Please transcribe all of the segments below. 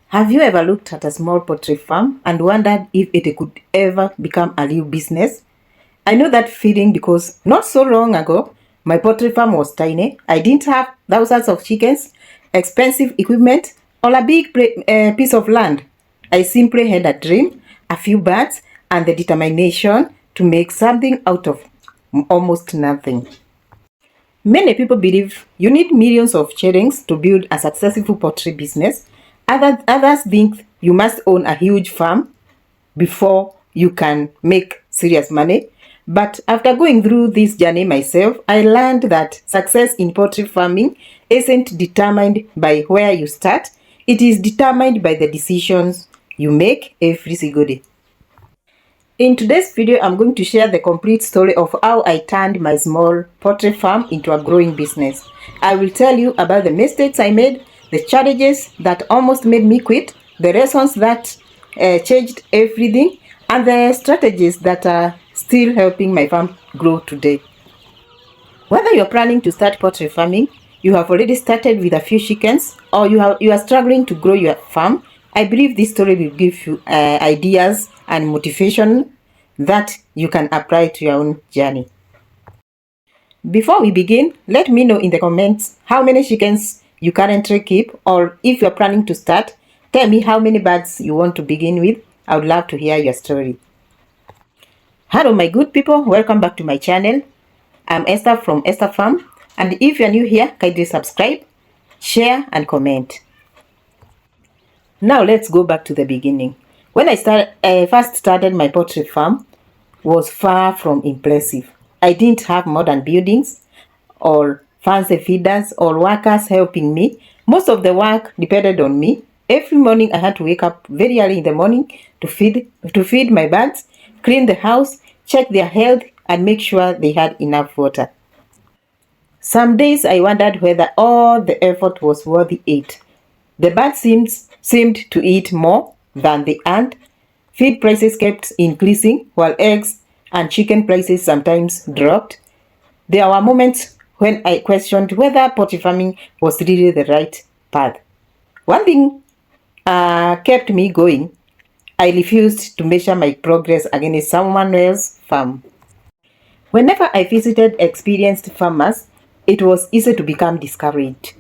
Have you ever looked at a small poultry farm and wondered if it could ever become a real business? I know that feeling because not so long ago, my poultry farm was tiny. I didn't have thousands of chickens, expensive equipment, or a big piece of land. I simply had a dream, a few birds, and the determination to make something out of almost nothing. Many people believe you need millions of shillings to build a successful poultry business. Others think you must own a huge farm before you can make serious money. But after going through this journey myself, I learned that success in poultry farming isn't determined by where you start. It is determined by the decisions you make every single day. In today's video, I'm going to share the complete story of how I turned my small poultry farm into a growing business. I will tell you about the mistakes I made, the challenges that almost made me quit, the lessons that changed everything, and the strategies that are still helping my farm grow today. Whether you're planning to start poultry farming, you have already started with a few chickens, or you are struggling to grow your farm, I believe this story will give you ideas and motivation that you can apply to your own journey. Before we begin, let me know in the comments how many chickens you currently keep, or if you're planning to start, tell me how many birds you want to begin with. I would love to hear your story. Hello my good people, welcome back to my channel. I'm Esther from Esther Farm, and if you're new here, kindly subscribe, share and comment. Now let's go back to the beginning. When I first started my poultry farm, was far from impressive. I didn't have modern buildings or fancy feeders or workers helping me. Most of the work depended on me. Every morning I had to wake up very early in the morning to feed my birds, clean the house, check their health, and make sure they had enough water. Some days I wondered whether all the effort was worth it. The birds seemed to eat more than they earned. Feed prices kept increasing, while eggs and chicken prices sometimes dropped. There were moments when I questioned whether poultry farming was really the right path. One thing kept me going. I refused to measure my progress against someone else's farm. Whenever I visited experienced farmers, it was easy to become discouraged.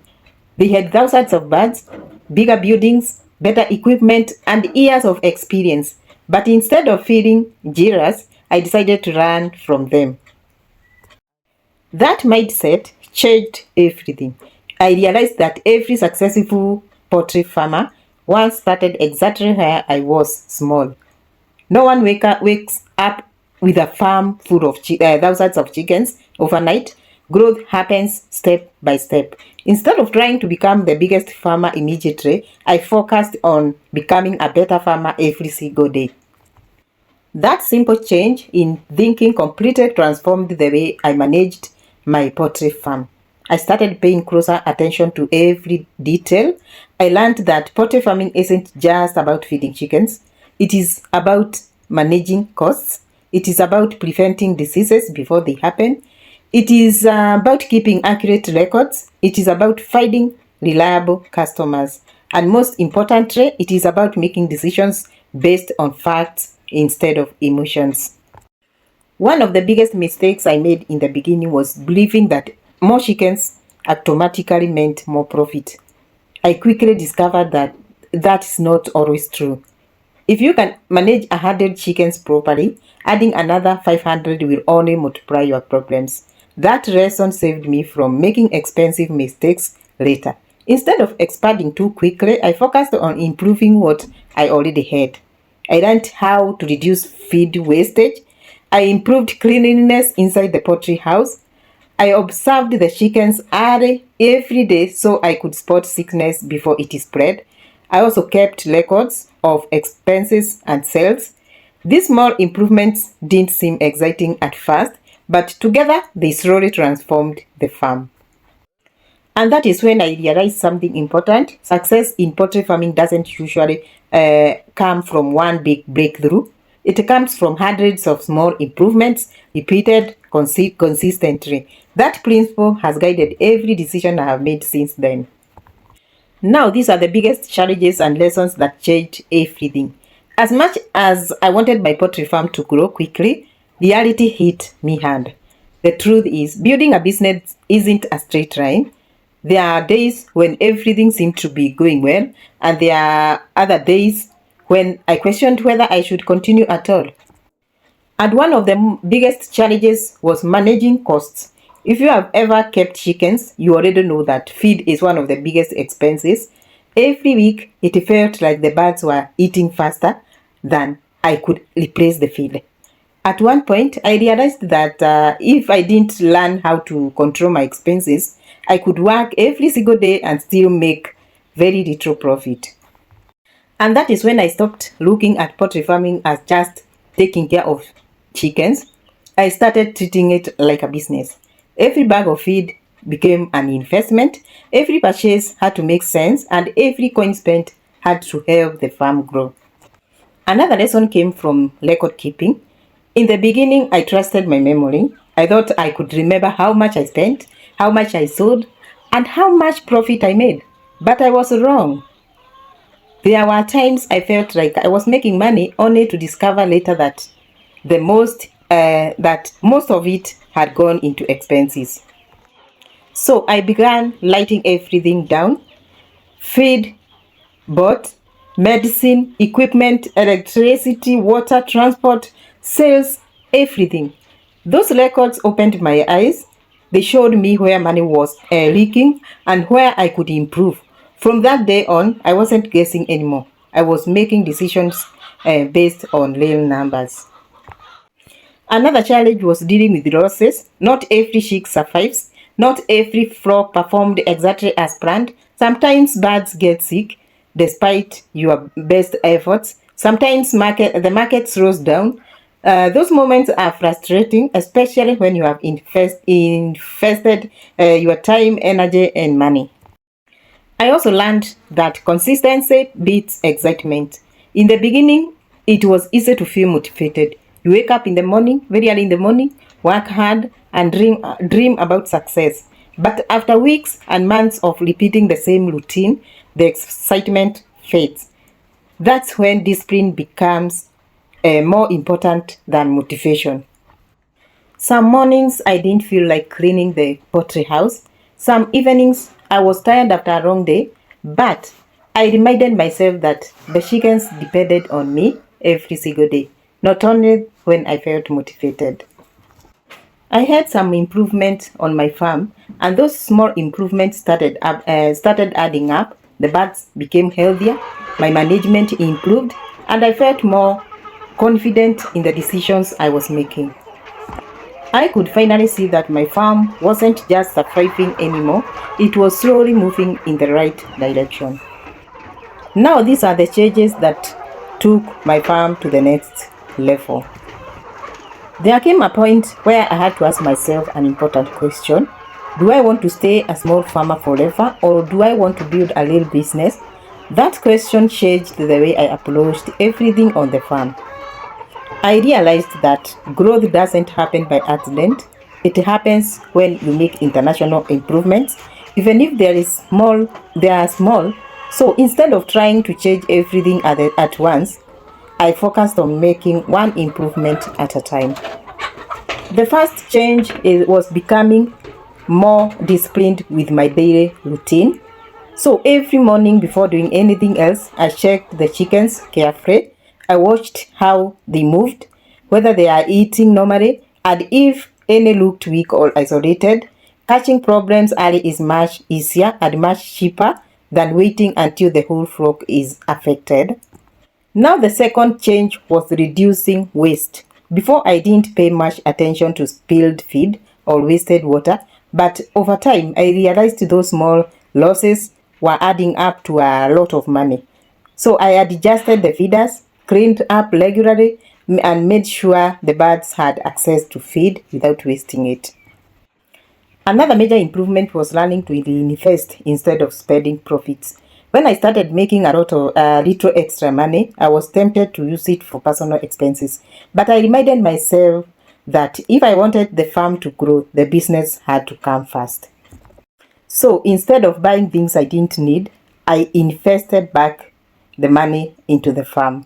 They had thousands of birds, bigger buildings, better equipment, and years of experience. But instead of feeling jealous, I decided to learn from them. That mindset changed everything. I realized that every successful poultry farmer once started exactly where I was small. No one wakes up with a farm full of thousands of chickens overnight. Growth happens step by step. Instead of trying to become the biggest farmer immediately, I focused on becoming a better farmer every single day. That simple change in thinking completely transformed the way I managed my poultry farm. I started paying closer attention to every detail. I learned that poultry farming isn't just about feeding chickens. It is about managing costs. It is about preventing diseases before they happen. It is about keeping accurate records. It is about finding reliable customers. And most importantly, it is about making decisions based on facts instead of emotions. One of the biggest mistakes I made in the beginning was believing that more chickens automatically meant more profit. I quickly discovered that that is not always true. If you can manage 100 chickens properly, adding another 500 will only multiply your problems. That lesson saved me from making expensive mistakes later. Instead of expanding too quickly, I focused on improving what I already had. I learned how to reduce feed wastage. I improved cleanliness inside the poultry house. I observed the chickens every day so I could spot sickness before it spread. I also kept records of expenses and sales. These small improvements didn't seem exciting at first, but together they slowly transformed the farm. And that is when I realized something important. Success in poultry farming doesn't usually come from one big breakthrough. It comes from hundreds of small improvements repeated consistently. That principle has guided every decision I have made since then. Now, these are the biggest challenges and lessons that changed everything. As much as I wanted my poultry farm to grow quickly, reality hit me hard. The truth is, building a business isn't a straight line. There are days when everything seemed to be going well, and there are other days when I questioned whether I should continue at all. And one of the biggest challenges was managing costs. If you have ever kept chickens, you already know that feed is one of the biggest expenses. Every week, it felt like the birds were eating faster than I could replace the feed. At one point, I realized that if I didn't learn how to control my expenses, I could work every single day and still make very little profit. And that is when I stopped looking at poultry farming as just taking care of chickens. I started treating it like a business. Every bag of feed became an investment, every purchase had to make sense, and every coin spent had to help the farm grow. Another lesson came from record keeping. In the beginning, I trusted my memory. I thought I could remember how much I spent, how much I sold, and how much profit I made. But I was wrong. There were times I felt like I was making money only to discover later that most of it had gone into expenses. So I began writing everything down: feed, bought, medicine, equipment, electricity, water, transport, sales, everything. Those records opened my eyes. They showed me where money was leaking and where I could improve. From that day on, I wasn't guessing anymore. I was making decisions based on real numbers. Another challenge was dealing with losses. Not every chick survives. Not every flock performed exactly as planned. Sometimes birds get sick despite your best efforts. Sometimes the market slows down. Those moments are frustrating, especially when you have invested your time, energy, and money. I also learned that consistency beats excitement. In the beginning, it was easy to feel motivated. You wake up in the morning, very early in the morning, work hard, and dream about success. But after weeks and months of repeating the same routine, the excitement fades. That's when discipline becomes more important than motivation. Some mornings I didn't feel like cleaning the poultry house. Some evenings I was tired after a long day, but I reminded myself that the chickens depended on me every single day, not only when I felt motivated. I had some improvement on my farm, and those small improvements started adding up. The birds became healthier, my management improved, and I felt more confident in the decisions I was making. I could finally see that my farm wasn't just surviving anymore, it was slowly moving in the right direction. Now, these are the changes that took my farm to the next level. There came a point where I had to ask myself an important question. Do I want to stay a small farmer forever, or do I want to build a real business? That question changed the way I approached everything on the farm. I realized that growth doesn't happen by accident. It happens when you make international improvements, even if they are small. So instead of trying to change everything at once, I focused on making one improvement at a time. The first change was becoming more disciplined with my daily routine. So every morning before doing anything else, I checked the chickens carefully. I watched how they moved, whether they are eating normally, and if any looked weak or isolated. Catching problems early is much easier and much cheaper than waiting until the whole flock is affected. Now the second change was reducing waste. Before, I didn't pay much attention to spilled feed or wasted water, but over time I realized those small losses were adding up to a lot of money. So I adjusted the feeders, cleaned up regularly, and made sure the birds had access to feed without wasting it. Another major improvement was learning to reinvest instead of spending profits. When I started making a little extra money, I was tempted to use it for personal expenses. But I reminded myself that if I wanted the farm to grow, the business had to come first. So instead of buying things I didn't need, I invested back the money into the farm.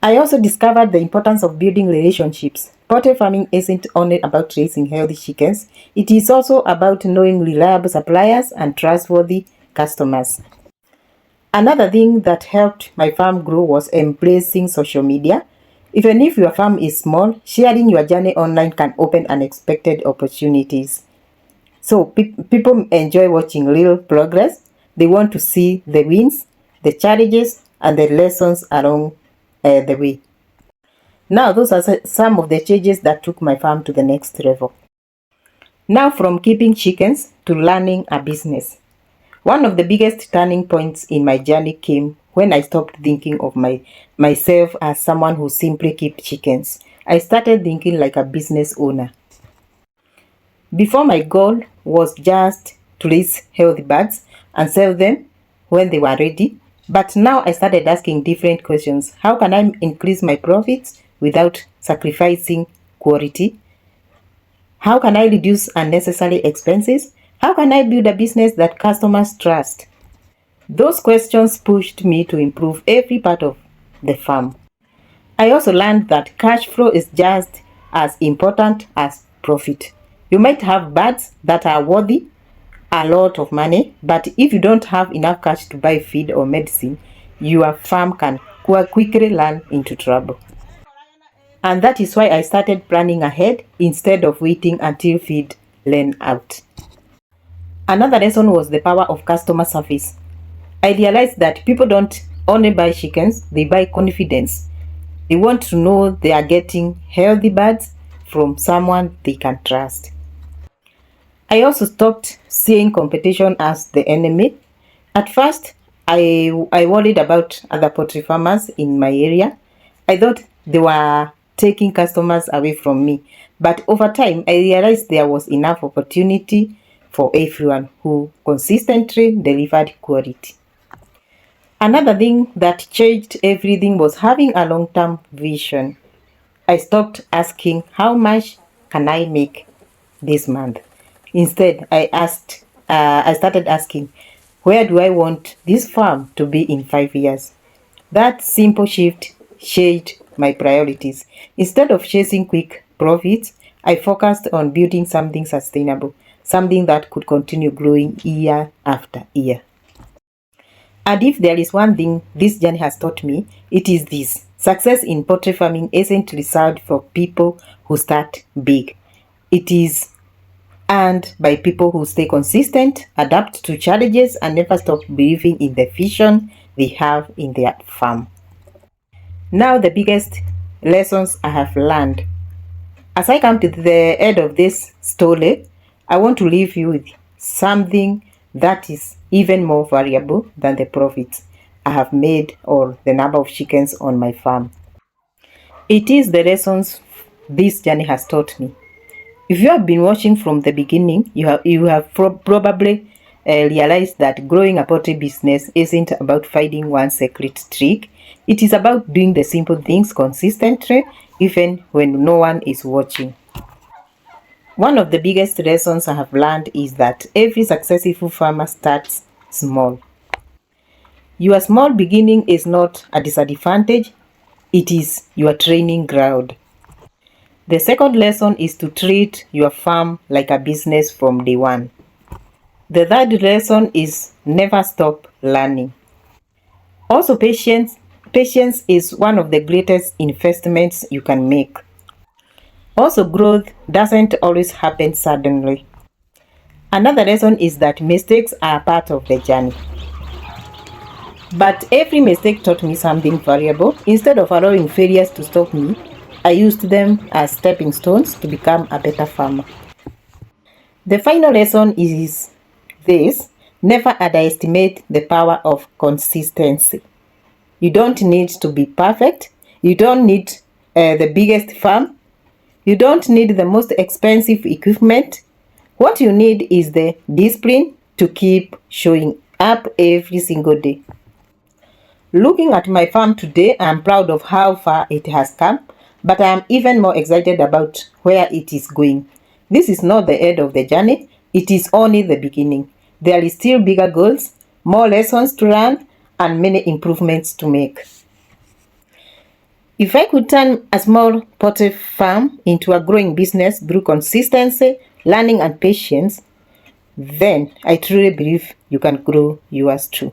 I also discovered the importance of building relationships. Poultry farming isn't only about raising healthy chickens, it is also about knowing reliable suppliers and trustworthy customers. Another thing that helped my farm grow was embracing social media. Even if your farm is small, sharing your journey online can open unexpected opportunities. So people enjoy watching real progress. They want to see the wins, the challenges, and the lessons along the way. Now, those are some of the changes that took my farm to the next level. Now, from keeping chickens to learning a business. One of the biggest turning points in my journey came when I stopped thinking of myself as someone who simply keeps chickens. I started thinking like a business owner. Before, my goal was just to raise healthy birds and sell them when they were ready. But now I started asking different questions. How can I increase my profits without sacrificing quality? How can I reduce unnecessary expenses? How can I build a business that customers trust? Those questions pushed me to improve every part of the farm. I also learned that cash flow is just as important as profit. You might have birds that are worthy a lot of money, but if you don't have enough cash to buy feed or medicine, your farm can quickly run into trouble. And that is why I started planning ahead instead of waiting until feed ran out. Another lesson was the power of customer service. I realized that people don't only buy chickens, they buy confidence. They want to know they are getting healthy birds from someone they can trust. I also stopped seeing competition as the enemy. At first, I worried about other poultry farmers in my area. I thought they were taking customers away from me. But over time, I realized there was enough opportunity for everyone who consistently delivered quality. Another thing that changed everything was having a long-term vision. I stopped asking how much can I make this month. Instead, I started asking, where do I want this farm to be in 5 years? That simple shift changed my priorities. Instead of chasing quick profits, I focused on building something sustainable, something that could continue growing year after year. And if there is one thing this journey has taught me, it is this. Success in poultry farming isn't reserved for people who start big. It is earned by people who stay consistent, adapt to challenges, and never stop believing in the vision they have in their farm. Now, the biggest lessons I have learned. As I come to the end of this story, I want to leave you with something that is even more valuable than the profits I have made or the number of chickens on my farm. It is the lessons this journey has taught me. If you have been watching from the beginning, you have probably realized that growing a poultry business isn't about finding one secret trick. It is about doing the simple things consistently, even when no one is watching. One of the biggest lessons I have learned is that every successful farmer starts small. Your small beginning is not a disadvantage, it is your training ground. The second lesson is to treat your farm like a business from day one. The third lesson is never stop learning. Also, patience is one of the greatest investments you can make. Also, growth doesn't always happen suddenly. Another lesson is that mistakes are part of the journey. But every mistake taught me something valuable. Instead of allowing failures to stop me, I used them as stepping stones to become a better farmer. The final lesson is this: never underestimate the power of consistency. You don't need to be perfect. You don't need the biggest farm. You don't need the most expensive equipment. What you need is the discipline to keep showing up every single day. Looking at my farm today, I am proud of how far it has come, but I am even more excited about where it is going. This is not the end of the journey, it is only the beginning. There is still bigger goals, more lessons to learn, and many improvements to make. If I could turn a small poultry farm into a growing business through consistency, learning, and patience, then I truly believe you can grow yours too.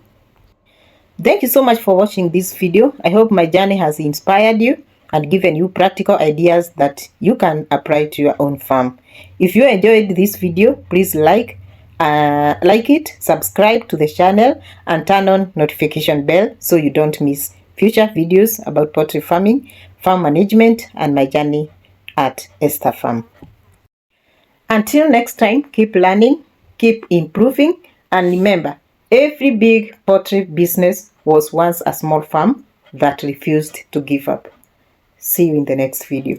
Thank you so much for watching this video. I hope my journey has inspired you and given you practical ideas that you can apply to your own farm. If you enjoyed this video, please like it, subscribe to the channel, and turn on notification bell so you don't miss future videos about poultry farming, farm management, and my journey at Esther Farm. Until next time, keep learning, keep improving, and remember, every big poultry business was once a small farm that refused to give up. See you in the next video.